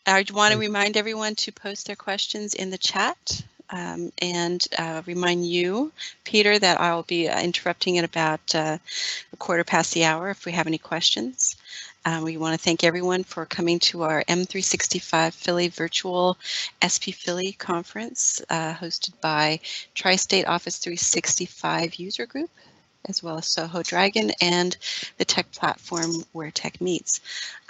I want to remind everyone to post their questions in the chat and remind you, Peter, that I'll be interrupting at about a quarter past the hour if we have any questions. We want to thank everyone for coming to our M365 Philly virtual SPSPHILLY conference hosted by Tri-State Office 365 user group, as well as Soho Dragon and the tech platform where tech meets.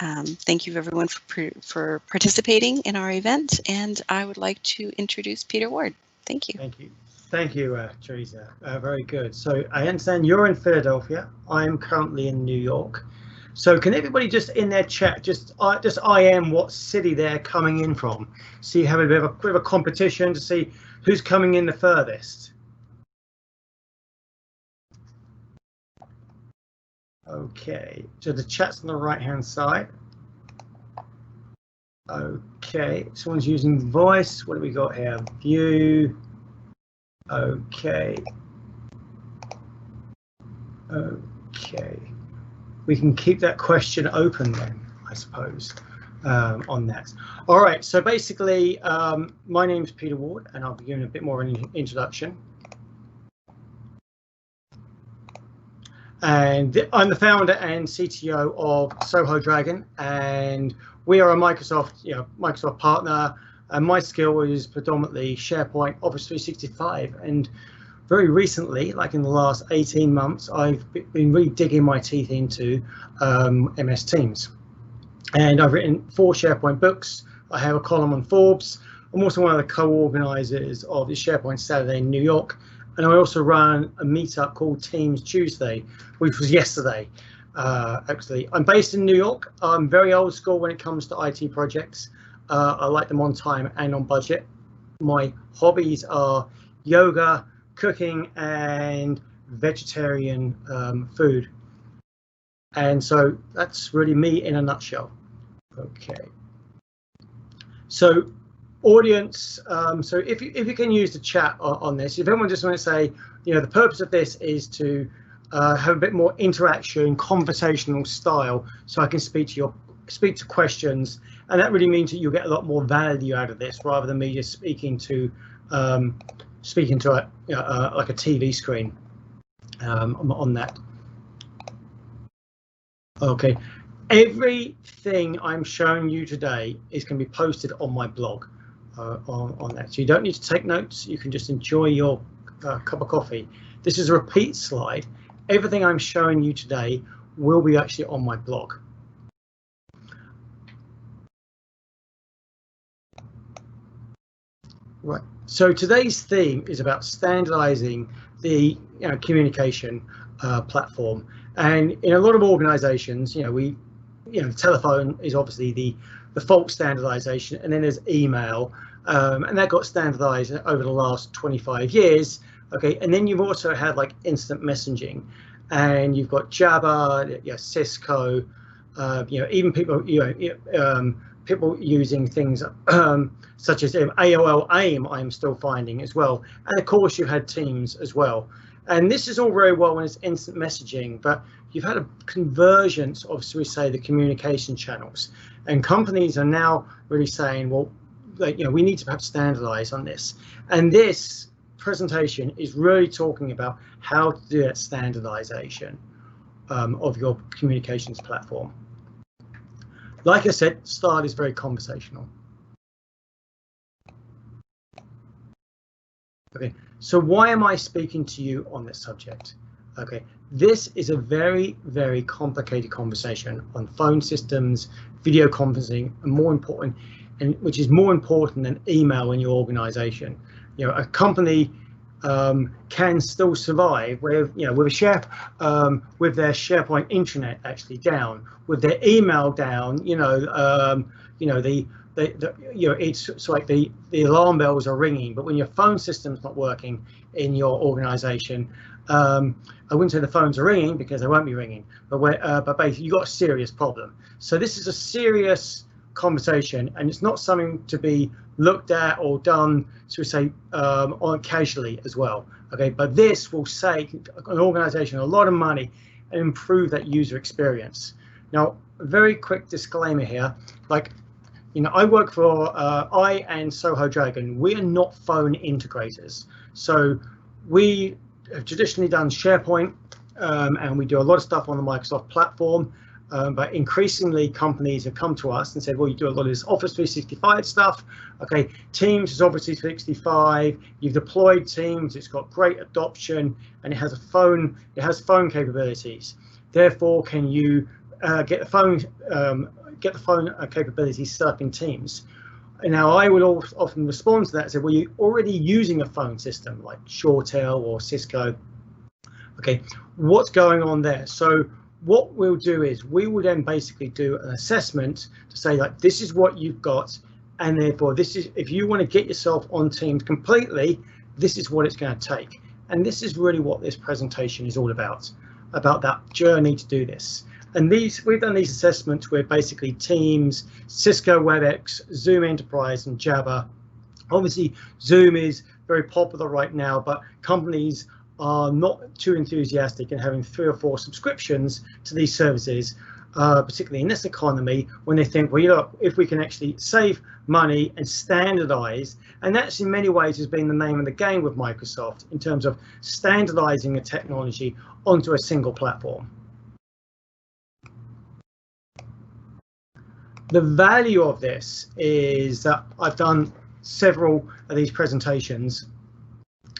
Thank you everyone for participating in our event, and I would like to introduce Peter Ward. Thank you. Thank you. Thank you, Teresa. Very good. So I understand you're in Philadelphia. I'm currently in New York. So can everybody just in their chat just IM what city they're coming in from, so you have a bit of a competition to see who's coming in the furthest. Okay, so the chat's on the right hand side. Okay, someone's using voice. What do we got here? View. Okay. Okay. We can keep that question open then, I suppose, on that. All right, so basically, my name is Peter Ward, and I'll be giving a bit more of an introduction. And I'm the founder and CTO of Soho Dragon, and we are a Microsoft partner. And my skill is predominantly SharePoint, Office 365, and very recently, like in the last 18 months, I've been really digging my teeth into MS Teams. And I've written 4 SharePoint books. I have a column on Forbes. I'm also one of the co-organizers of the SharePoint Saturday in New York. And I also run a meetup called Teams Tuesday, which was yesterday, actually. I'm based in New York. I'm very old school when it comes to IT projects. I like them on time and on budget. My hobbies are yoga, cooking, and vegetarian food. And so that's really me in a nutshell. Okay. So audience, so if you can use the chat on this, if everyone just want to say, the purpose of this is to have a bit more interaction, conversational style, so I can speak to questions, and that really means that you'll get a lot more value out of this rather than me just speaking to like a TV screen on that. Okay, everything I'm showing you today is going to be posted on my blog on that, so you don't need to take notes. You can just enjoy your cup of coffee. This is a repeat slide. Everything I'm showing you today will be actually on my blog. Right, so today's theme is about standardizing the communication platform, and in a lot of organizations, the telephone is obviously the default standardization, and then there's email, and that got standardized over the last 25 years. Okay, and then you've also had like instant messaging, and you've got Jabber, Cisco, even people, people using things such as AOL AIM, I'm still finding as well. And of course, you had Teams as well. And this is all very well when it's instant messaging, but you've had a convergence of, so we say, the communication channels. And companies are now really saying, well, we need to perhaps standardize on this. And this presentation is really talking about how to do that standardization of your communications platform. Like I said, start is very conversational. Okay, so why am I speaking to you on this subject? Okay, this is a very, very complicated conversation on phone systems, video conferencing, and more important, and which is more important than email in your organization. A company can still survive with with their SharePoint intranet actually down, with their email down. It's like the alarm bells are ringing, but when your phone system's not working in your organization, I wouldn't say the phones are ringing because they won't be ringing, but basically you've got a serious problem. So this is a serious conversation, and it's not something to be looked at or done, so we say, on casually as well. Okay, but this will save an organization a lot of money and improve that user experience. Now, a very quick disclaimer here, like you know, I work for I and Soho Dragon. We are not phone integrators, so we have traditionally done SharePoint, and we do a lot of stuff on the Microsoft platform. But increasingly, companies have come to us and said, well, you do a lot of this Office 365 stuff. Okay, Teams is Office 365. You've deployed Teams. It's got great adoption, and it has a phone. It has phone capabilities. Therefore, can you get the phone capabilities set up in Teams? And now I would often respond to that and say, well, you're already using a phone system like ShoreTel or Cisco. Okay, what's going on there? So what we'll do is we will then basically do an assessment to say, like, this is what you've got, and therefore this is, if you want to get yourself on Teams completely, this is what it's going to take. And this is really what this presentation is all about that journey to do this. And we've done these assessments with basically Teams, Cisco WebEx, Zoom Enterprise, and Jabber. Obviously, Zoom is very popular right now, but companies are not too enthusiastic in having 3 or 4 subscriptions to these services, particularly in this economy, when they think, well, you know, if we can actually save money and standardize, and that's in many ways has been the name of the game with Microsoft in terms of standardizing a technology onto a single platform. The value of this is that I've done several of these presentations,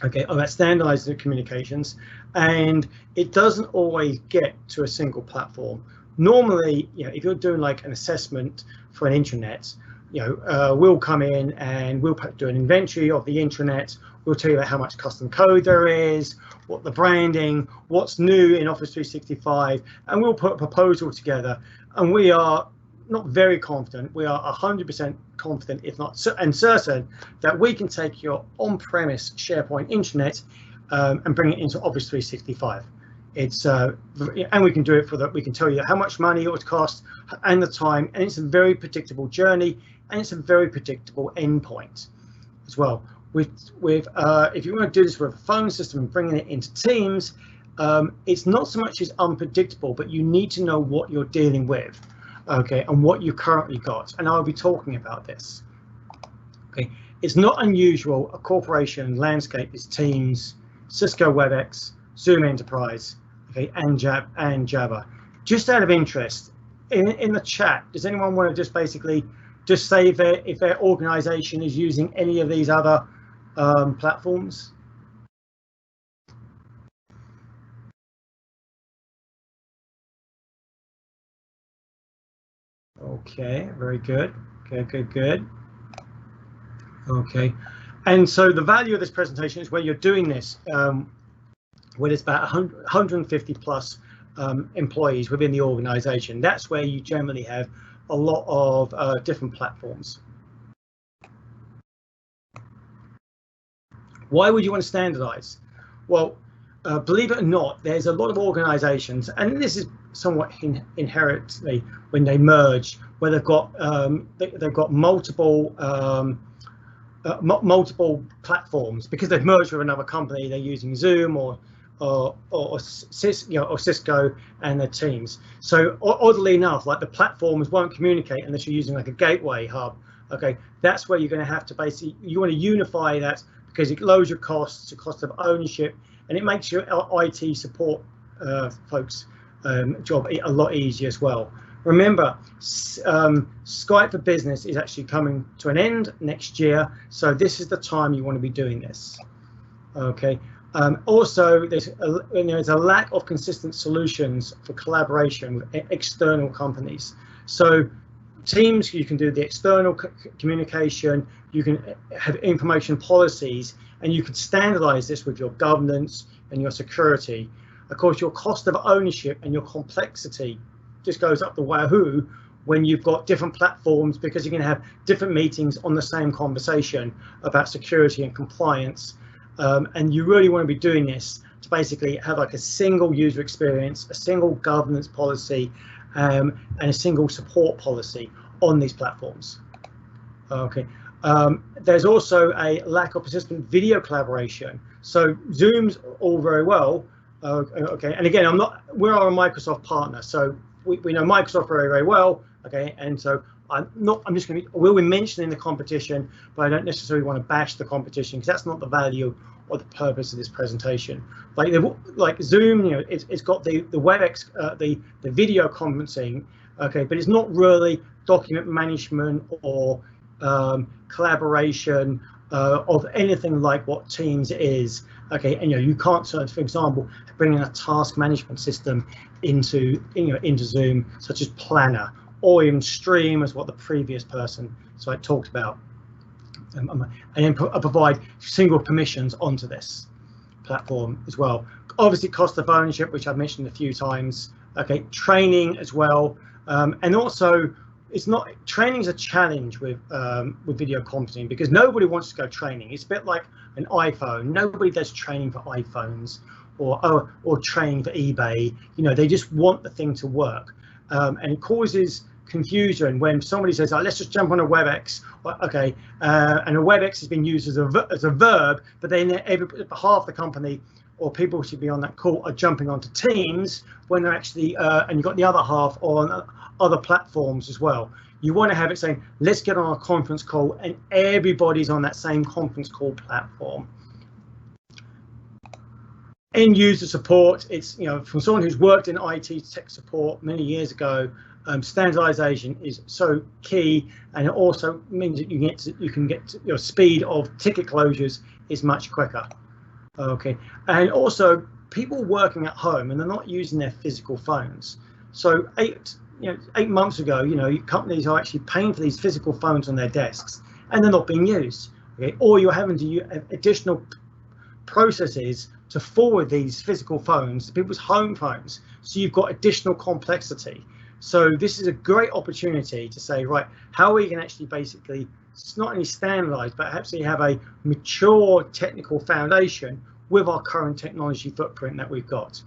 okay, about standardized communications, and it doesn't always get to a single platform. Normally, you know, if you're doing like an assessment for an intranet, you know, we'll come in and we'll do an inventory of the intranet. We'll tell you about how much custom code there is, what the branding, what's new in Office 365, and we'll put a proposal together. And we are not very confident, we are 100% confident, if not certain, that we can take your on-premise SharePoint intranet and bring it into Office 365. It's and we can do it for that. We can tell you how much money it would cost and the time, and it's a very predictable journey, and it's a very predictable endpoint as well. If you want to do this with a phone system and bringing it into Teams, it's not so much as unpredictable, but you need to know what you're dealing with. Okay, and what you currently got, and I'll be talking about this. Okay, it's not unusual. A corporation landscape is Teams, Cisco WebEx, Zoom Enterprise, okay, and Jabber. Just out of interest, in the chat, does anyone want to just basically just say if their organization is using any of these other platforms? Okay, very good. Good. Okay, and so the value of this presentation is where you're doing this, where there's about 150 plus employees within the organization. That's where you generally have a lot of different platforms. Why would you want to standardize? Well, believe it or not, there's a lot of organizations, and this is somewhat inherently when they merge, where they've got multiple multiple platforms because they've merged with another company. They're using Zoom or Cisco and their Teams. So oddly enough, like the platforms won't communicate unless you're using like a gateway hub. Okay, that's where you're going to have to basically, you want to unify that because it lowers your costs, the cost of ownership, and it makes your IT support folks job a lot easier as well. Remember, Skype for Business is actually coming to an end next year, so this is the time you want to be doing this. Okay. Also, there's a lack of consistent solutions for collaboration with external companies. So Teams, you can do the external communication, you can have information policies, and you can standardize this with your governance and your security. Of course, your cost of ownership and your complexity just goes up the wahoo when you've got different platforms, because you're going to have different meetings on the same conversation about security and compliance. And you really want to be doing this to basically have like a single user experience, a single governance policy, and a single support policy on these platforms. Okay. There's also a lack of persistent video collaboration. So Zoom's all very well. Okay, and again, we are a Microsoft partner, so we know Microsoft very, very well. Okay, and so I'm just going to, we'll be mentioning the competition, but I don't necessarily want to bash the competition because that's not the value or the purpose of this presentation. Like Zoom, it's got the WebEx, the video conferencing, okay, but it's not really document management or collaboration of anything like what Teams is, okay. And you can't, for example, bring in a task management system into Zoom, such as Planner, or even Stream, as what the previous person talked about, and then provide single permissions onto this platform as well. Obviously, cost of ownership, which I've mentioned a few times. Okay, training as well, and also training is a challenge with video conferencing because nobody wants to go training. It's a bit like an iPhone. Nobody does training for iPhones or training for eBay. They just want the thing to work, and it causes confusion when somebody says, oh, let's just jump on a WebEx, okay, and a WebEx has been used as a verb, but then half the company or people who should be on that call are jumping onto Teams when they're actually, and you've got the other half on other platforms as well. You want to have it saying, let's get on a conference call, and everybody's on that same conference call platform. End user support, it's from someone who's worked in IT tech support many years ago. Standardization is so key, and it also means that you can get your speed of ticket closures is much quicker. Okay, and also people working at home and they're not using their physical phones. So 8 months ago, companies are actually paying for these physical phones on their desks, and they're not being used. Okay, or you're having to use additional processes to forward these physical phones to people's home phones. So you've got additional complexity. So this is a great opportunity to say, right, how we can actually basically, it's not only standardize, but actually have a mature technical foundation with our current technology footprint that we've got.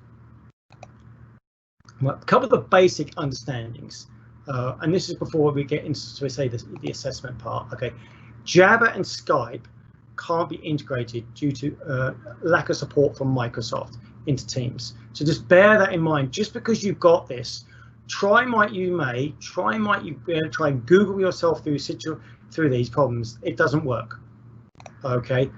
Well, cover the basic understandings, and this is before we get into, so we say, the assessment part. Okay, Jabber and Skype can't be integrated due to lack of support from Microsoft into Teams. So just bear that in mind. Just because you've got this, try and Google yourself through these problems. It doesn't work. Okay.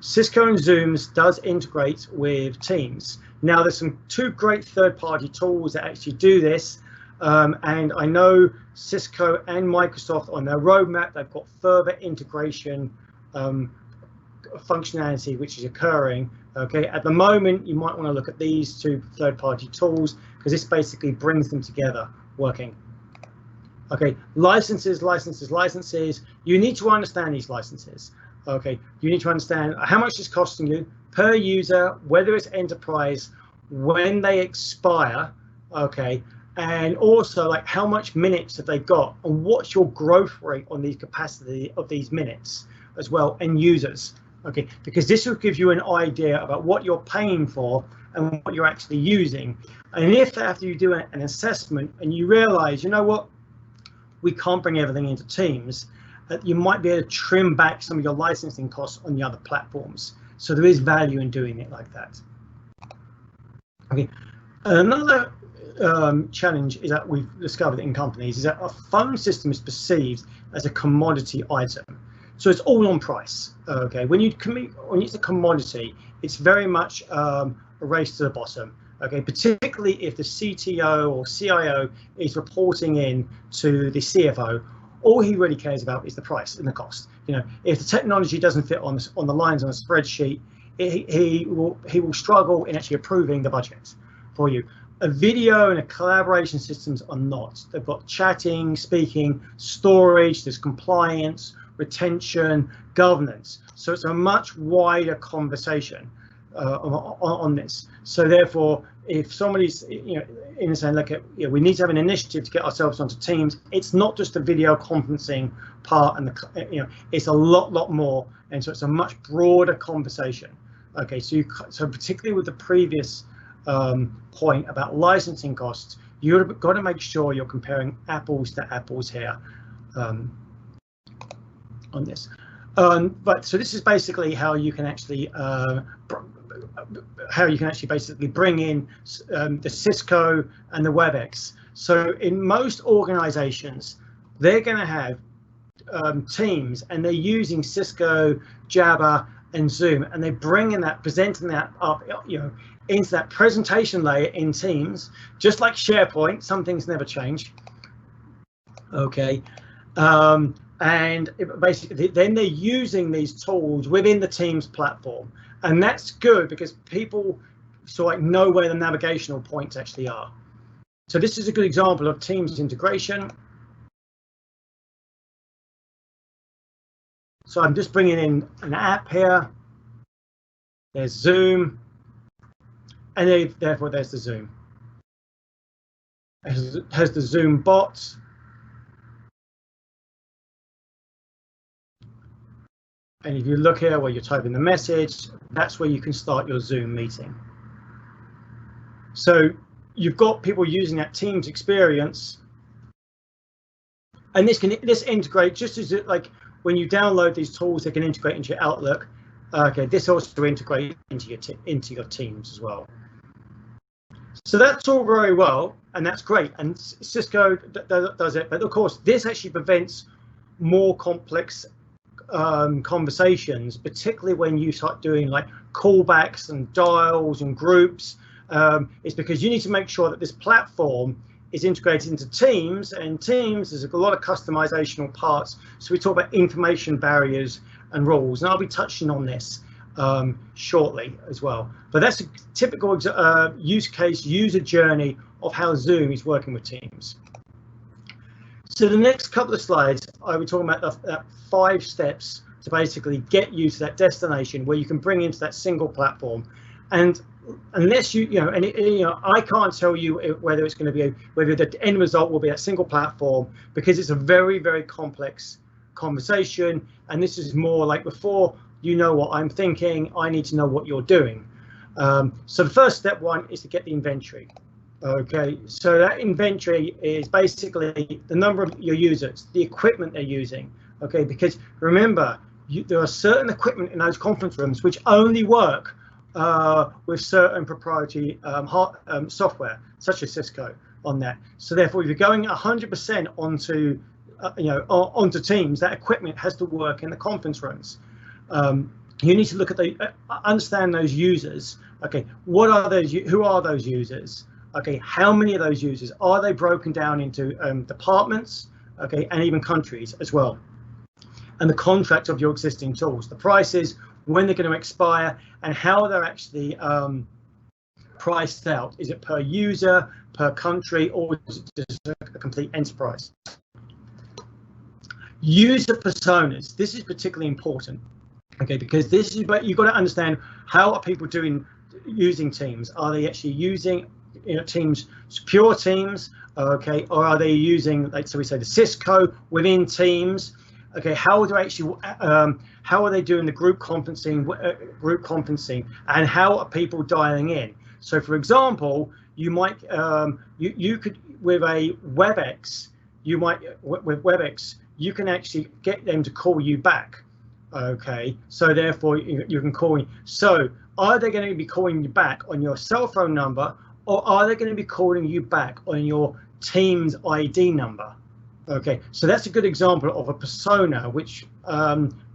Cisco and Zooms does integrate with Teams. Now there's two great third-party tools that actually do this, and I know Cisco and Microsoft on their roadmap, they've got further integration functionality which is occurring. Okay, at the moment you might want to look at these two third-party tools because this basically brings them together working. Okay, licenses. You need to understand these licenses. Okay, you need to understand how much it's costing you per user, whether it's enterprise, when they expire. Okay, and also like how much minutes have they got, and what's your growth rate on the capacity of these minutes as well, and users. Okay, because this will give you an idea about what you're paying for and what you're actually using. And if after you do an assessment and you realize, you know what, we can't bring everything into Teams, you might be able to trim back some of your licensing costs on the other platforms. So there is value in doing it like that. Okay, another challenge is that we've discovered in companies is that a phone system is perceived as a commodity item. So it's all on price. Okay, when it's a commodity, it's very much a race to the bottom. Okay, particularly if the CTO or CIO is reporting in to the CFO, all he really cares about is the price and the cost. If the technology doesn't fit on the lines on a spreadsheet, he will struggle in actually approving the budget for you. A video and a collaboration systems are not. They've got chatting, speaking, storage, there's compliance, retention, governance. So it's a much wider conversation on this. So therefore, if somebody's in saying, look, we need to have an initiative to get ourselves onto Teams, it's not just the video conferencing part, and it's a lot more, and so it's a much broader conversation. Okay, so particularly with the previous point about licensing costs, you've got to make sure you're comparing apples to apples here. On this, but so this is basically how you can actually basically bring in the Cisco and the WebEx. So in most organizations, they're going to have Teams, and they're using Cisco, Jabber, and Zoom, and they're bringing that, presenting that up, into that presentation layer in Teams, just like SharePoint. Some things never change. Okay, and basically, then they're using these tools within the Teams platform, and that's good because people sort of know where the navigational points actually are. So this is a good example of Teams integration. So I'm just bringing in an app here. There's Zoom, and therefore there's the Zoom. It has the Zoom bots. And if you look here where you're typing the message, that's where you can start your Zoom meeting. So you've got people using that Teams experience, and this integrate just as like when you download these tools, they can integrate into your Outlook. Okay, this also integrates into your Teams as well. So that's all very well, and that's great. And Cisco does it, but of course, this actually prevents more complex conversations, particularly when you start doing like callbacks and dials and groups. It's because you need to make sure that this platform is integrated into Teams, and Teams there's a lot of customizational parts. So we talk about information barriers and rules, and I'll be touching on this shortly as well. But that's a typical use case, user journey of how Zoom is working with Teams. So the next couple of slides, I will talk about that 5 steps to basically get you to that destination where you can bring into that single platform. And unless I can't tell you whether it's going to be whether the end result will be a single platform, because it's a very, very complex conversation. And this is more like before you know what I'm thinking, I need to know what you're doing. So the first step 1 is to get the inventory. Okay, so that inventory is basically the number of your users, the equipment they're using. Okay, because remember, there are certain equipment in those conference rooms which only work with certain proprietary software, such as Cisco on that. So therefore, if you're going 100% onto onto Teams, that equipment has to work in the conference rooms. You need to look at understand those users. Okay, what are those? Who are those users? Okay, how many of those users are they broken down into departments? Okay, and even countries as well. And the contract of your existing tools, the prices, when they're going to expire, and how they're actually priced out. Is it per user, per country, or is it just a complete enterprise? User personas. This is particularly important. Okay, because this is what you've got to understand. How are people using Teams? Are they actually using Teams, pure Teams? Okay, or are they using, like, so we say the Cisco within Teams? Okay, how are they doing the group conferencing, and how are people dialing in? So, for example, you might you could with a WebEx, with WebEx you can actually get them to call you back. Okay, so therefore you can call in. So are they going to be calling you back on your cell phone number, or are they going to be calling you back on your Teams ID number? Okay, so that's a good example of a persona, which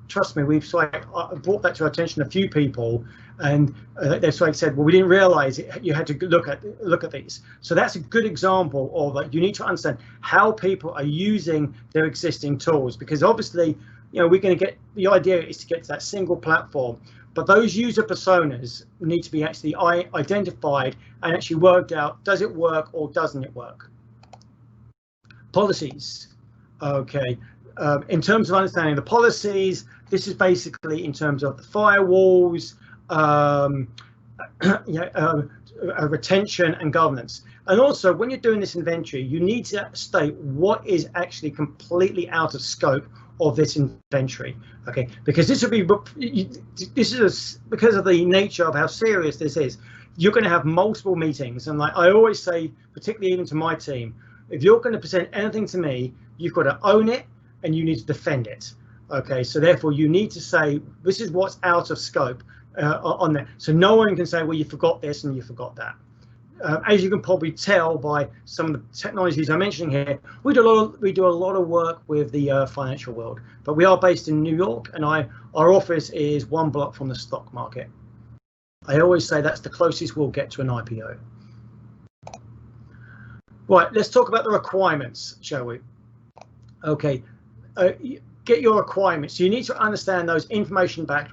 trust me, we've brought that to our attention, a few people, and they've said, well, we didn't realize you had to look at these. So that's a good example of like, you need to understand how people are using their existing tools, because obviously, we're going to get, the idea is to get to that single platform, but those user personas need to be actually identified and actually worked out. Does it work or doesn't it work? Policies. Okay, in terms of understanding the policies, this is basically in terms of the firewalls, retention and governance. And also, when you're doing this inventory, you need to state what is actually completely out of scope of this inventory. Okay, because this will be, because of the nature of how serious this is, you're going to have multiple meetings. And like I always say, particularly even to my team, if you're going to present anything to me, you've got to own it and you need to defend it. Okay, so therefore you need to say, this is what's out of scope on that. So no one can say, well, you forgot this and you forgot that. as you can probably tell by some of the technologies I'm mentioning here, we do a lot of work with the financial world. But we are based in New York, and our office is 1 block from the stock market. I always say that's the closest we'll get to an IPO. Right, let's talk about the requirements, shall we? Okay, get your requirements. So you need to understand those information-backed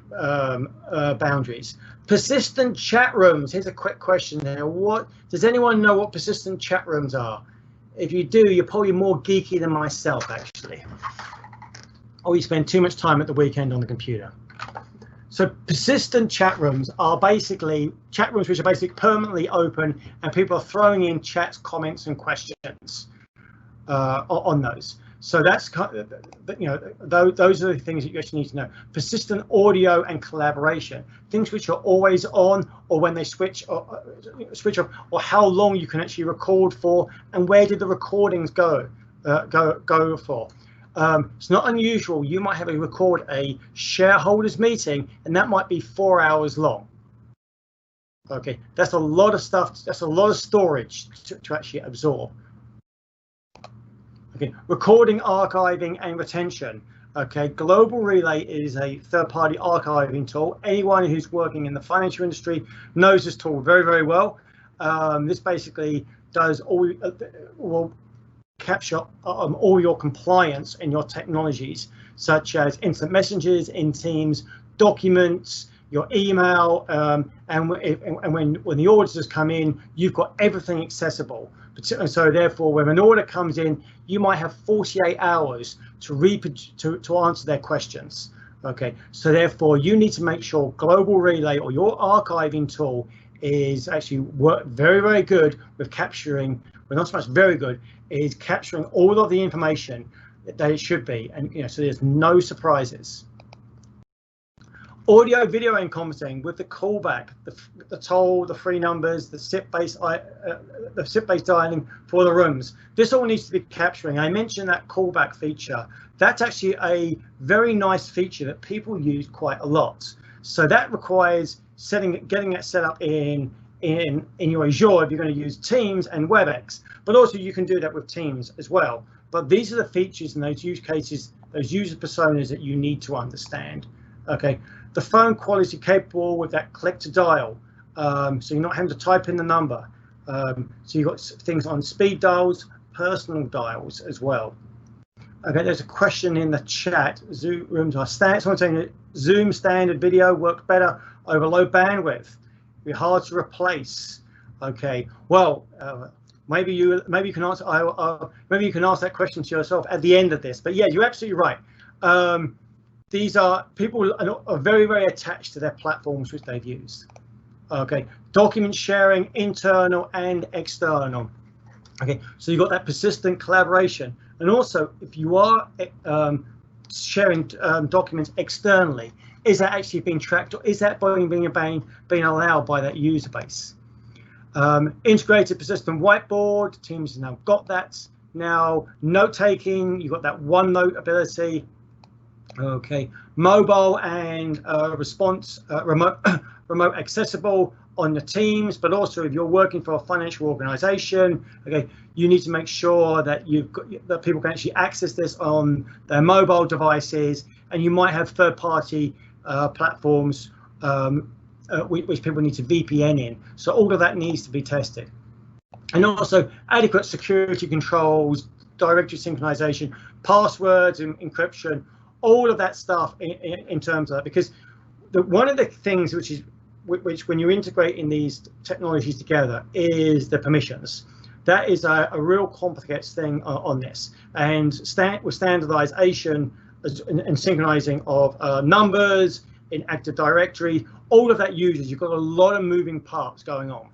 boundaries. Persistent chat rooms. Here's a quick question there. What does anyone know what persistent chat rooms are? If you do, you're probably more geeky than myself, actually. Or you spend too much time at the weekend on the computer. So persistent chat rooms are basically chat rooms which are basically permanently open, and people are throwing in chats, comments, and questions on those. So that's, you know, those are the things that you actually need to know. Persistent audio and collaboration, things which are always on, or when they switch off, or how long you can actually record for, and where did the recordings go for. It's not unusual. You might have record a shareholders meeting, and that might be 4 hours long. Okay, that's a lot of stuff. That's a lot of storage to actually absorb. Okay, recording, archiving, and retention. Okay, Global Relay is a third-party archiving tool. Anyone who's working in the financial industry knows this tool very, very well. This basically does will capture all your compliance and your technologies, such as instant messages in Teams, documents, your email, and when the auditors come in, you've got everything accessible. So therefore, when an order comes in, you might have 48 hours to answer their questions. Okay, so therefore you need to make sure Global Relay or your archiving tool is actually very, very good with capturing, well, not so much very good, is capturing all of the information that it should be, and you know, so there's no surprises. Audio, video, and conferencing with the callback, the toll, the free numbers, the SIP-based dialing for the rooms. This all needs to be capturing. I mentioned that callback feature. That's actually a very nice feature that people use quite a lot. So that requires getting it set up in your Azure if you're going to use Teams and WebEx. But also you can do that with Teams as well. But these are the features and those use cases, those user personas that you need to understand. Okay. The phone quality capable with that click to dial, so you're not having to type in the number. So you've got things on speed dials, personal dials as well. Okay, there's a question in the chat. Zoom rooms are standard. Someone's saying that Zoom standard video works better over low bandwidth. It'd be hard to replace. Okay, well, maybe you can answer. Maybe you can ask that question to yourself at the end of this. But yeah, you're absolutely right. These are people are very, very attached to their platforms which they've used. Okay, document sharing, internal and external. Okay, so you've got that persistent collaboration, and also if you are sharing documents externally, is that actually being tracked, or is that being allowed by that user base? Integrated persistent whiteboard, Teams has now got that. Now note taking, you've got that OneNote ability. Okay, mobile and response remote accessible on the Teams, but also if you're working for a financial organization, okay, you need to make sure that that people can actually access this on their mobile devices, and you might have third-party platforms which people need to VPN in. So all of that needs to be tested, and also adequate security controls, directory synchronization, passwords, and encryption. All of that stuff in terms of that, because one of the things which when you're integrating these technologies together is the permissions. That is a real complicated thing on this, and with standardization and synchronizing of numbers in Active Directory, all of that you've got a lot of moving parts going on.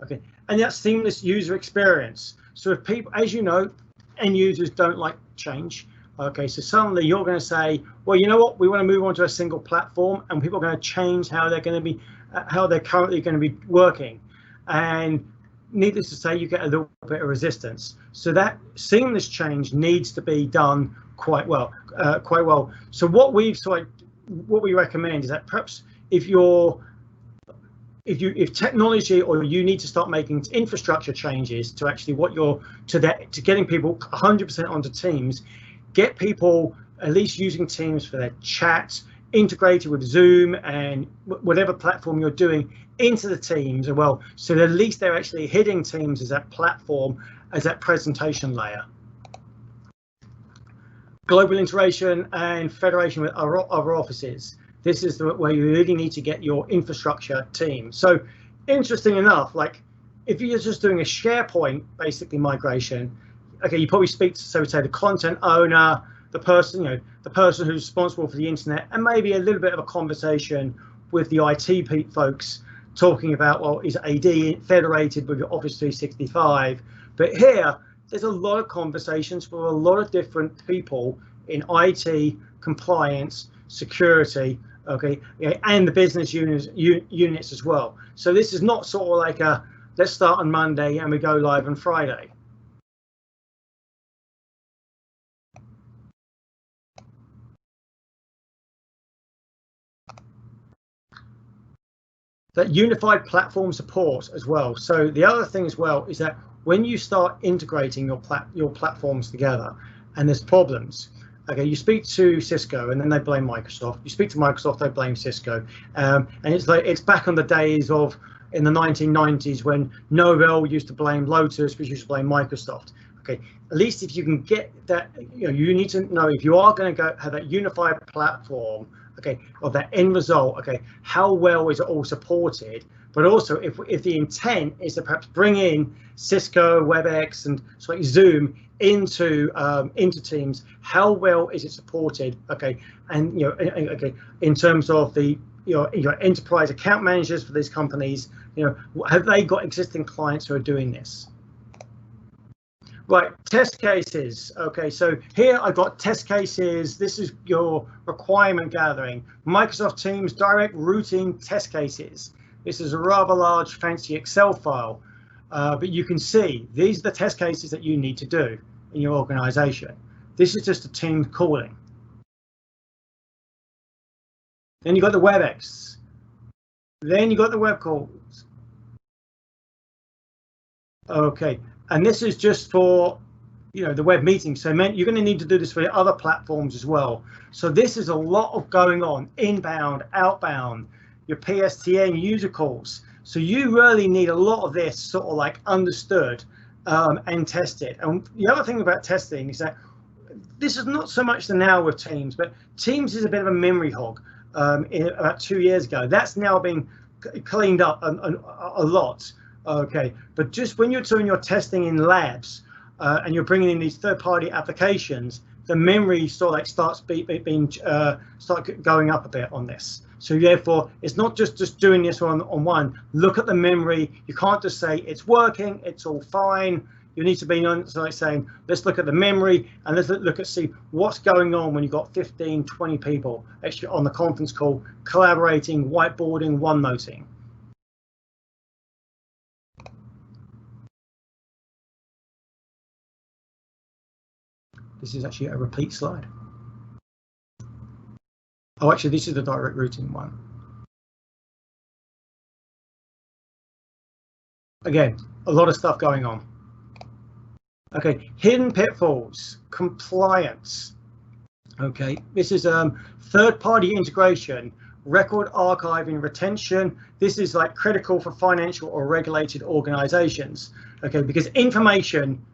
Okay, and that seamless user experience. So if people, as you know, end users don't like change. Okay, so suddenly you're going to say, well, you know what, we want to move on to a single platform, and people are going to change how they're going to be, how they're currently going to be working. And needless to say, you get a little bit of resistance. So that seamless change needs to be done quite well. So what we recommend is that perhaps if you're if technology, or you need to start making infrastructure changes to actually to getting people 100% onto Teams, get people at least using Teams for their chat, integrated with Zoom and whatever platform you're doing into the Teams as well, so that at least they're actually hitting Teams as that platform, as that presentation layer. Global integration and federation with other offices. This is where you really need to get your infrastructure team. So interesting enough, like if you're just doing a SharePoint basically migration, okay, you probably speak to, so say, the content owner, the person, the person who's responsible for the internet, and maybe a little bit of a conversation with the IT folks talking about, well, is AD federated with your Office 365? But here, there's a lot of conversations for a lot of different people in IT, compliance, security, okay, and the business units as well. So this is not sort of like a, let's start on Monday and we go live on Friday. That unified platform support as well. So the other thing as well is that when you start integrating your platforms together and there's problems, okay, you speak to Cisco and then they blame Microsoft. You speak to Microsoft, they blame Cisco, and it's like it's back on the days of in the 1990s when Novell used to blame Lotus, which used to blame Microsoft. Okay, at least if you can get that, you need to know if you are going to go have that unified platform, okay, of that end result, okay, how well is it all supported? But also, if the intent is to perhaps bring in Cisco, WebEx, and so Zoom into Teams, how well is it supported? Okay, and okay, in terms of the your enterprise account managers for these companies, have they got existing clients who are doing this? Right, test cases. Okay, so here I've got test cases. This is your requirement gathering. Microsoft Teams direct routing test cases. This is a rather large, fancy Excel file, but you can see these are the test cases that you need to do in your organization. This is just a team calling. Then you got the WebEx. Then you got the web calls. Okay. And this is just for, the web meeting. So you're going to need to do this for your other platforms as well. So this is a lot of going on, inbound, outbound, your PSTN user calls. So you really need a lot of this sort of like understood and tested. And the other thing about testing is that this is not so much the now with Teams, but Teams is a bit of a memory hog. About 2 years ago, that's now been cleaned up a lot. Okay, but just when you're doing your testing in labs and you're bringing in these third-party applications, the memory sort of like starts start going up a bit on this. So therefore, it's not just doing this on one. Look at the memory. You can't just say it's working, it's all fine. You need to be like saying, let's look at the memory and let's look at see what's going on when you've got 15, 20 people actually on the conference call, collaborating, whiteboarding, OneNoting. This is actually a repeat slide. Oh, actually, this is the direct routing one. Again, a lot of stuff going on. Okay, hidden pitfalls, compliance. Okay, this is third-party integration, record archiving, retention. This is like critical for financial or regulated organizations. Okay, because information,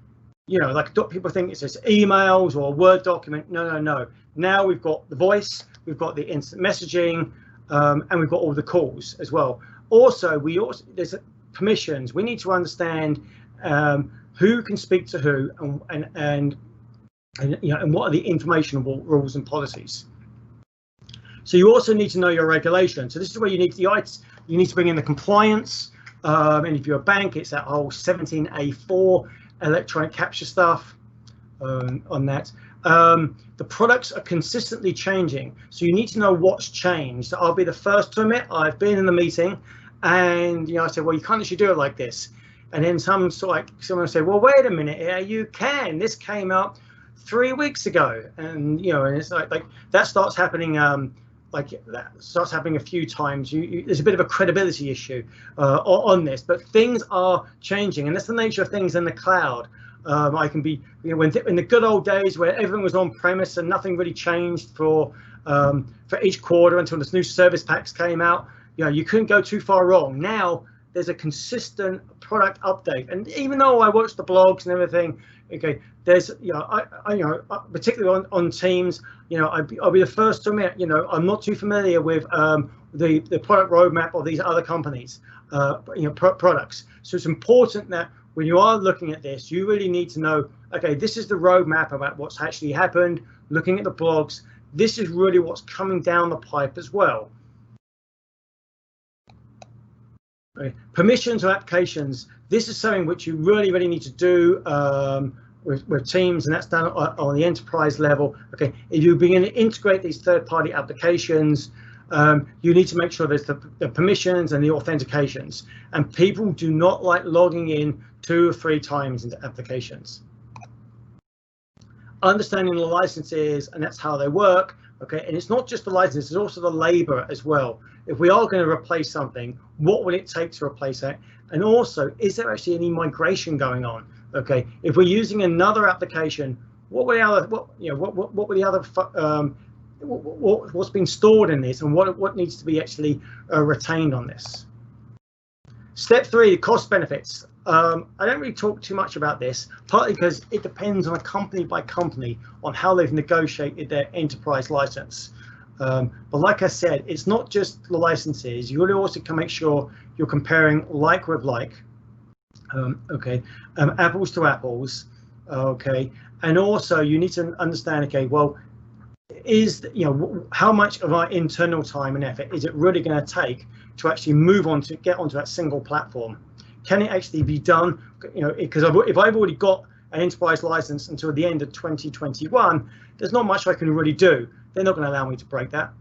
like people think it's just emails or a Word document. No. Now we've got the voice, we've got the instant messaging, and we've got all the calls as well. Also, there's permissions. We need to understand who can speak to who, and what are the information rules and policies. So you also need to know your regulation. So this is where you need to bring in the compliance, and if you're a bank, it's that whole 17A4 electronic capture stuff on that. The products are consistently changing, so you need to know what's changed. So I'll be the first to admit I've been in the meeting, and I said, well, you can't actually do it like this. And then someone will say, well, wait a minute, yeah, you can. This came out 3 weeks ago, and and it's like that starts happening a like that starts happening a few times, there's a bit of a credibility issue on this. But things are changing, and that's the nature of things in the cloud. I can be, in the good old days where everything was on premise and nothing really changed for each quarter until this new service packs came out. You couldn't go too far wrong. Now there's a consistent product update, and even though I watch the blogs and everything, okay, there's particularly on Teams, I'll be the first to admit, I'm not too familiar with the product roadmap of these other companies, products. So it's important that when you are looking at this, you really need to know, okay, this is the roadmap about what's actually happened. Looking at the blogs, this is really what's coming down the pipe as well. Okay. Permissions or applications, this is something which you really need to do with Teams, and that's done on the enterprise level. Okay, if you begin to integrate these third-party applications, you need to make sure there's the permissions and the authentications, and people do not like logging in 2 or 3 times into applications. Understanding the licenses, and that's how they work. Okay, and it's not just the license, it's also the labor as well. If we are going to replace something, what will it take to replace it? And also, is there actually any migration going on? Okay, if we're using another application, what were the other, what's been stored in this, and what needs to be actually retained on this? Step 3, the cost benefits. I don't really talk too much about this, partly because it depends on a company by company on how they've negotiated their enterprise license. But like I said, it's not just the licenses. You really also can make sure you're comparing like with like, apples to apples, okay, and also you need to understand, okay, well, how much of our internal time and effort is it really going to take to actually get onto that single platform? Can it actually be done? Because if I've already got an enterprise license until the end of 2021, there's not much I can really do. They're not going to allow me to break that.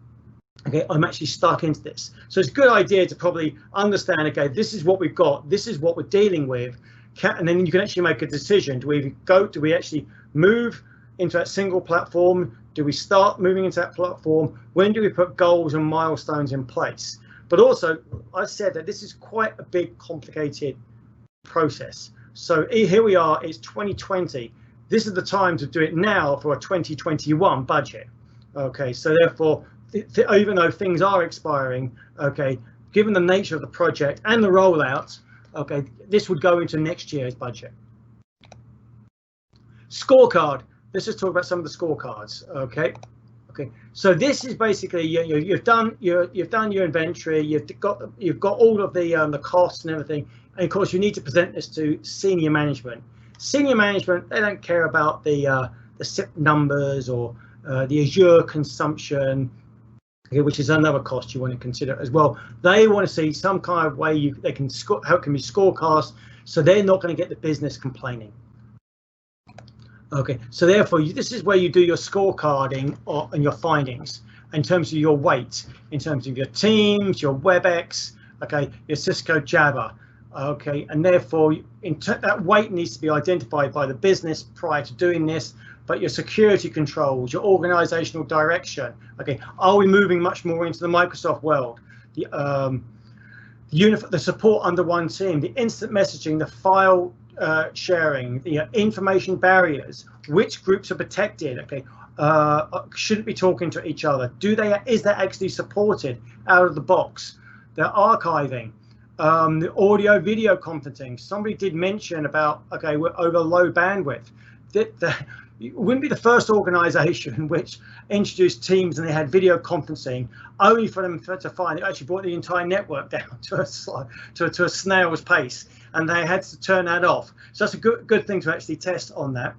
Okay, I'm actually stuck into this. So it's a good idea to probably understand, okay, this is what we've got, this is what we're dealing with, and then you can actually make a decision. Do we actually move into that single platform? Do we start moving into that platform? When do we put goals and milestones in place? But also, I said that this is quite a big, complicated process. So here we are, it's 2020. This is the time to do it now for a 2021 budget. Okay, so therefore, even though things are expiring, okay, given the nature of the project and the rollout, okay, this would go into next year's budget. Scorecard. Let's just talk about some of the scorecards. Okay. Okay, so this is basically you've done your inventory, you've got all of the costs and everything, and of course you need to present this to senior management. Senior management, they don't care about the SIP numbers or the Azure consumption, okay, which is another cost you want to consider as well. They want to see some kind of way how it can be scorecast, so they're not going to get the business complaining. Okay, so therefore, this is where you do your scorecarding and your findings in terms of your weight, in terms of your Teams, your WebEx, okay, your Cisco Jabber, okay, and therefore that weight needs to be identified by the business prior to doing this. But your security controls, your organizational direction, okay, are we moving much more into the Microsoft world? The support under one team, the instant messaging, the file sharing, the information barriers, which groups are protected, okay, shouldn't be talking to each other, is that actually supported out of the box? The archiving, the audio video conferencing. Somebody did mention about, okay, we're over low bandwidth. It wouldn't be the first organization which introduced Teams and they had video conferencing, only for them to find it actually brought the entire network down to a snail's pace, and they had to turn that off. So that's a good thing to actually test on that.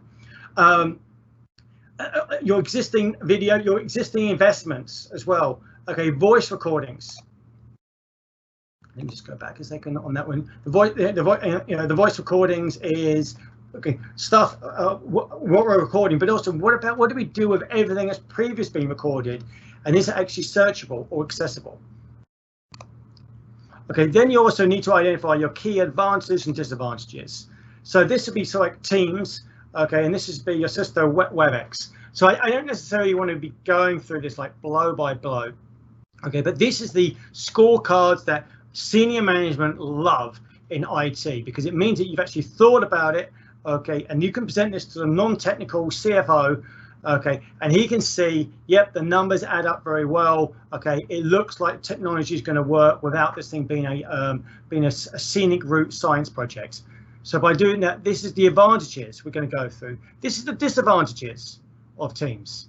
Your existing video, your existing investments as well. Okay, voice recordings. Let me just go back a second on that one. The voice recordings is okay stuff. What we're recording, but also what do we do with everything that's previously been recorded, and is it actually searchable or accessible? Okay, then you also need to identify your key advantages and disadvantages. So this would be like Teams, okay, and this would be your Cisco WebEx. So I don't necessarily want to be going through this like blow by blow. Okay, but this is the scorecards that senior management love in IT, because it means that you've actually thought about it. Okay, and you can present this to the non-technical CFO. Okay, and he can see, yep, the numbers add up very well. Okay, it looks like technology is going to work without this thing being a scenic route science project. So by doing that, this is the advantages we're going to go through. This is the disadvantages of Teams.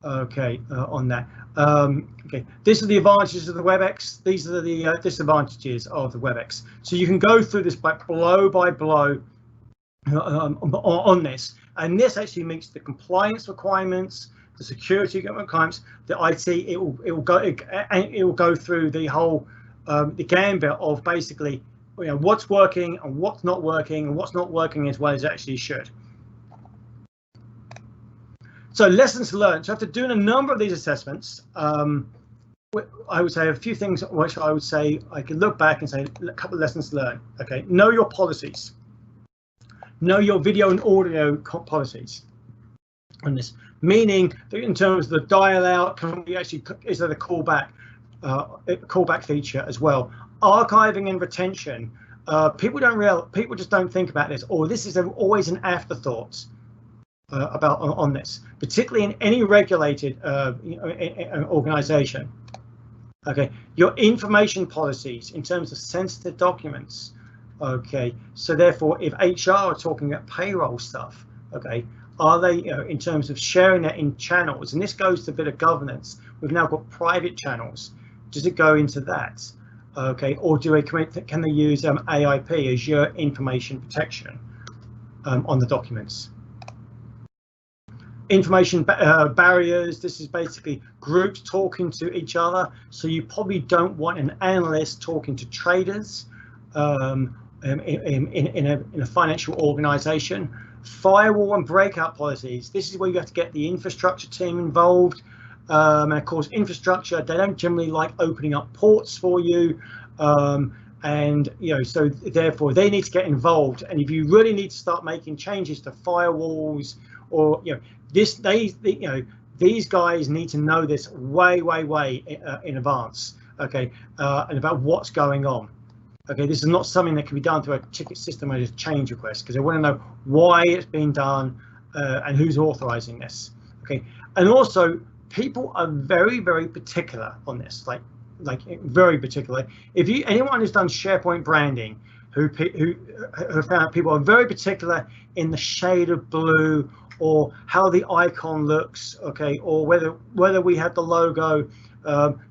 Okay, on that. Okay, these are the advantages of the WebEx. These are the disadvantages of the WebEx. So you can go through this by blow on this, and this actually meets the compliance requirements, the security requirements, the IT. It will go through the whole the gambit of basically, you know, what's working and what's not working, and what's not working as well as it actually should. So lessons learned. So after doing a number of these assessments, I would say a few things which I would say I could look back and say a couple of lessons learned. Okay, know your policies. Know your video and audio policies on this, meaning that in terms of the dial out, can we actually, is there a callback feature as well? Archiving and retention. People just don't think about this, or this is always an afterthought about on this, particularly in any regulated organization. Okay, your information policies in terms of sensitive documents. Okay, so therefore, if HR are talking about payroll stuff, okay, are they, you know, in terms of sharing that in channels? And this goes to a bit of governance. We've now got private channels. Does it go into that? Okay, or can they use AIP, Azure Information Protection, on the documents? Information barriers. This is basically groups talking to each other. So you probably don't want an analyst talking to traders. In a financial organization. Firewall and breakout policies. This is where you have to get the infrastructure team involved. And of course, infrastructure, they don't generally like opening up ports for you. And, you know, so therefore they need to get involved. And if you really need to start making changes to firewalls, or, you know, these guys need to know this way in advance. Okay, and about what's going on. Okay, this is not something that can be done through a ticket system or just change request, because they want to know why it's being done and who's authorizing this. Okay, and also people are very particular on this, like very particular. If anyone who's done SharePoint branding, who found out people are very particular in the shade of blue, or how the icon looks, okay, or whether we have the logo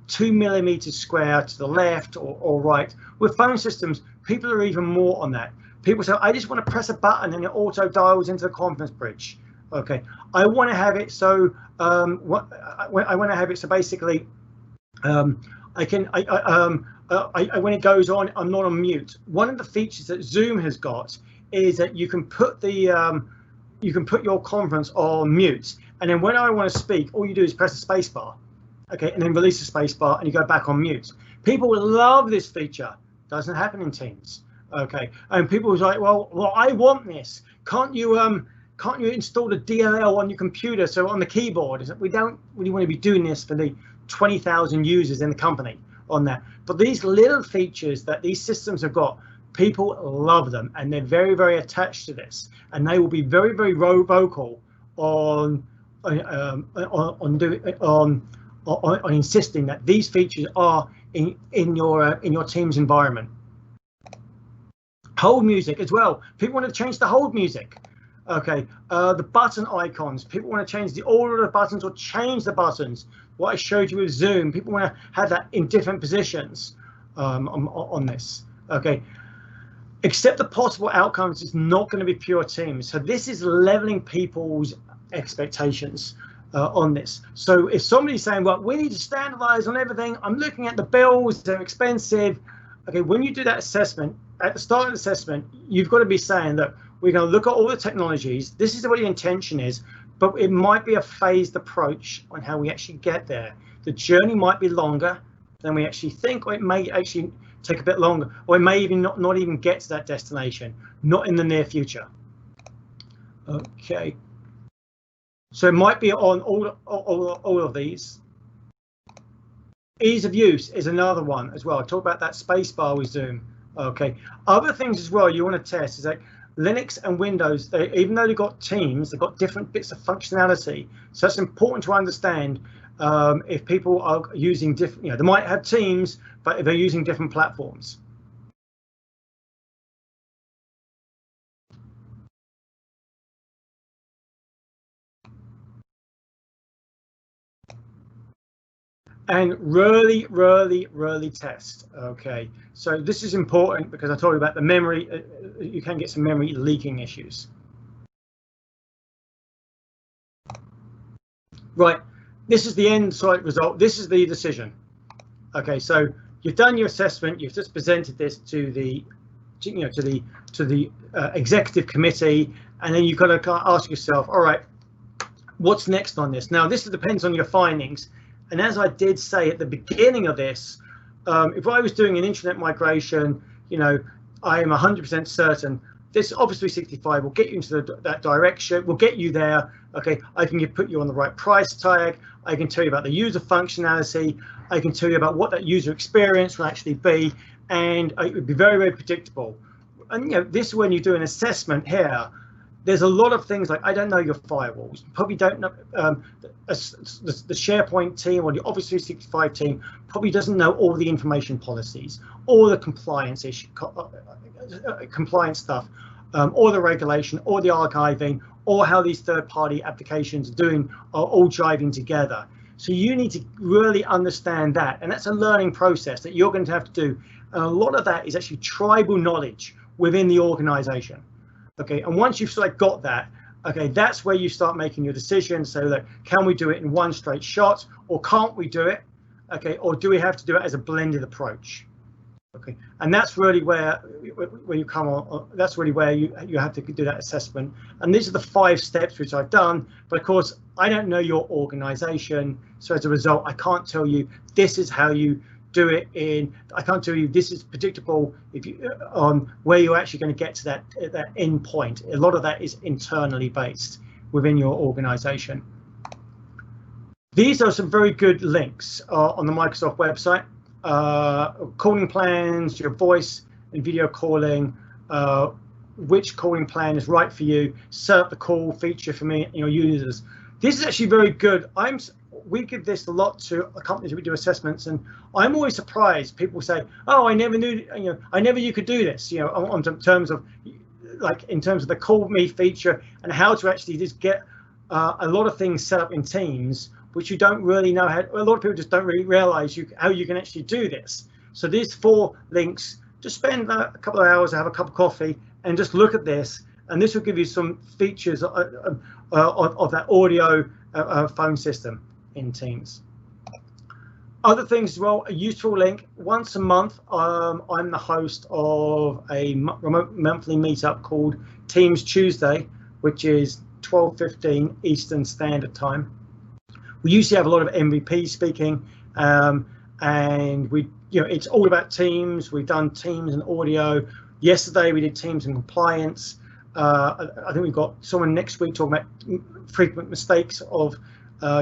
2 millimeters square to the left or right. With phone systems, people are even more on that. People say, I just want to press a button and it auto dials into the conference bridge. Okay, I want to have it so I want to have it so basically when it goes on, I'm not on mute. One of the features that Zoom has got is that you can put your conference on mute, and then when I want to speak, all you do is press the space bar. Okay, and then release the space bar and you go back on mute. People love this feature. Doesn't happen in Teams. Okay, and people was like, well, I want this. Can't you install the DLL on your computer, so on the keyboard? We don't really want to be doing this for the 20,000 users in the company on that. But these little features that these systems have got, people love them, and they're very attached to this, and they will be very vocal on insisting that these features are in your Teams environment. Hold music as well. People want to change the hold music. Okay, the button icons. People want to change the order of the buttons or change the buttons. What I showed you with Zoom, people want to have that in different positions on this. Okay, accept the possible outcomes is not going to be pure Teams. So this is leveling people's expectations on this. So if somebody's saying, well, we need to standardize on everything, I'm looking at the bills, they're expensive. Okay, when you do that assessment, at the start of the assessment, you've got to be saying that we're going to look at all the technologies. This is what the intention is, but it might be a phased approach on how we actually get there. The journey might be longer than we actually think, or it may actually take a bit longer, or it may even not even get to that destination, not in the near future. Okay. So it might be on all of these. Ease of use is another one as well. I talk about that space bar with Zoom. Okay. Other things as well you want to test is like Linux and Windows. Even though they've got Teams, they've got different bits of functionality. So it's important to understand if people are using different. You know, they might have Teams, but if they're using different platforms. And really test. Okay, so this is important because I told you about the memory. You can get some memory leaking issues. Right, this is the end site result. This is the decision. Okay, so you've done your assessment. You've just presented this to the, to the executive committee, and then you've got to ask yourself, all right, what's next on this? Now, this depends on your findings. And as I did say at the beginning of this, if I was doing an internet migration, I am 100% certain this Office 365 will get you into that direction, will get you there. Okay, I can put you on the right price tag. I can tell you about the user functionality. I can tell you about what that user experience will actually be, and it would be very predictable. And this is when you do an assessment here. There's a lot of things like I don't know your firewalls. Probably don't know the SharePoint team or the Office 365 team probably doesn't know all the information policies, all the compliance compliance stuff, or the regulation, or the archiving, or how these third-party applications are all driving together. So you need to really understand that, and that's a learning process that you're going to have to do. And a lot of that is actually tribal knowledge within the organization. Okay, and once you've sort of got that, okay, that's where you start making your decision. So that can we do it in one straight shot, or can't we do it? Okay, or do we have to do it as a blended approach? Okay, and that's really where you come on. That's really where you have to do that assessment. And these are the 5 steps which I've done. But of course, I don't know your organization, so as a result, I can't tell you this is how you do it I can't tell you this is predictable if you on where you're actually going to get to that end point. A lot of that is internally based within your organization. These are some very good links on the Microsoft website. Calling plans, your voice and video calling, which calling plan is right for you, set up the call feature for me and your users. This is actually very good. We give this a lot to companies. We do assessments, and I'm always surprised. People say, "Oh, I never knew. I never you could do this." On terms of, like, in terms of the Call Me feature and how to actually just get a lot of things set up in Teams, which you don't really know how. A lot of people just don't really realize how you can actually do this. So these 4 links. Just spend a couple of hours, have a cup of coffee, and just look at this. And this will give you some features of that audio phone system in Teams. Other things as well, a useful link. Once a month, I'm the host of a remote monthly meetup called Teams Tuesday, which is 12:15 Eastern Standard Time. We usually have a lot of MVP speaking, and it's all about Teams. We've done Teams and audio. Yesterday we did Teams and compliance. I think we've got someone next week talking about frequent mistakes of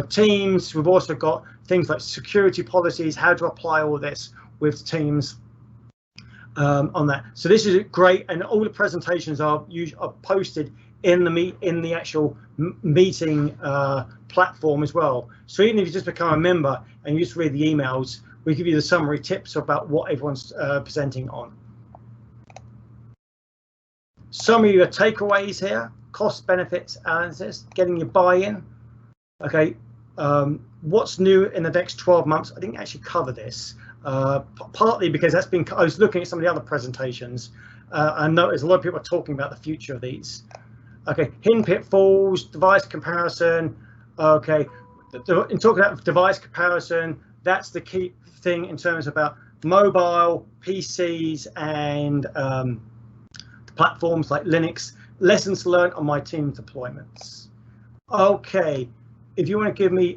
Teams. We've also got things like security policies, how to apply all this with Teams on that. So this is great, and all the presentations are posted in the actual meeting platform as well. So even if you just become a member and you just read the emails, we give you the summary tips about what everyone's presenting on. Some of your takeaways here: cost benefits analysis, getting your buy-in. Okay, what's new in the next 12 months? I didn't actually cover this, partly because I was looking at some of the other presentations and noticed a lot of people are talking about the future of these. Okay, hidden pitfalls, device comparison. Okay, in talking about device comparison, that's the key thing in terms about mobile, PCs, and platforms like Linux. Lessons learned on my Teams deployments. Okay, if you want to give me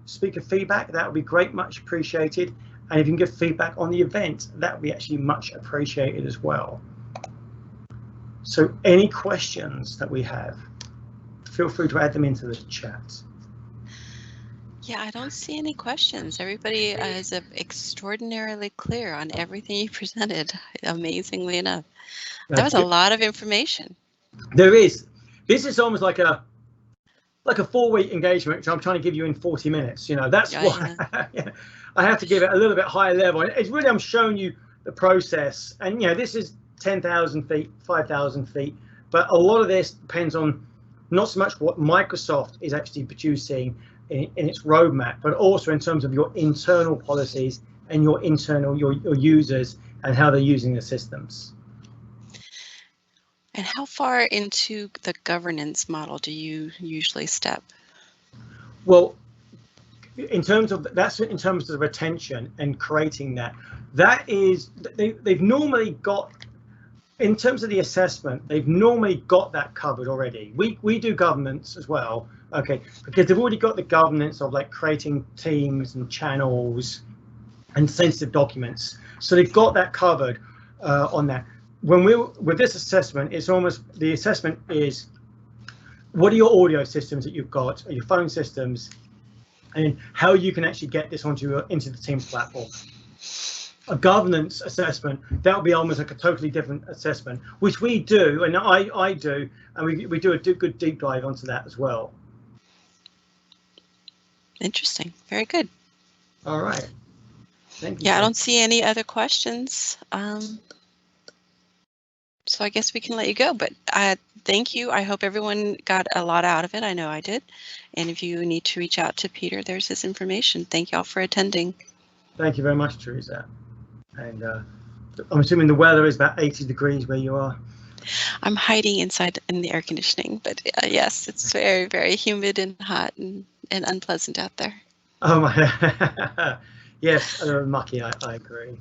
speaker feedback, that would be great, much appreciated. And if you can give feedback on the event, that would be actually much appreciated as well. So any questions that we have, feel free to add them into the chat. Yeah, I don't see any questions. Everybody is extraordinarily clear on everything you presented, amazingly enough. That That's was a good. lot of information. There is. This is almost like a 4-week engagement, which I'm trying to give you in 40 minutes. You know, that's Yeah, why yeah. I have to give it a little bit higher level. It's really, I'm showing you the process, and you know, this is 10,000 feet, 5,000 feet, but a lot of this depends on not so much what Microsoft is actually producing in its roadmap, but also in terms of your internal policies and your users and how they're using the systems. And how far into the governance model do you usually step? Well, in terms of the retention and creating that is they've normally got, in terms of the assessment, they've normally got that covered already. We do governance as well, okay, because they've already got the governance of like creating teams and channels and sensitive documents, so they've got that covered on that. When we're with this assessment, it's almost, the assessment is what are your audio systems that you've got, or your phone systems, and how you can actually get this into the Teams platform. A governance assessment, that will be almost like a totally different assessment, which we do, and I do, and we do a good deep dive onto that as well. Interesting. Very good. All right. Thank you. Yeah, I don't see any other questions. So I guess we can let you go, but thank you. I hope everyone got a lot out of it. I know I did. And if you need to reach out to Peter, there's his information. Thank you all for attending. Thank you very much, Teresa. And I'm assuming the weather is about 80 degrees where you are. I'm hiding inside in the air conditioning, but yes, it's very, very humid and hot and unpleasant out there. Oh my, yes, mucky, I agree.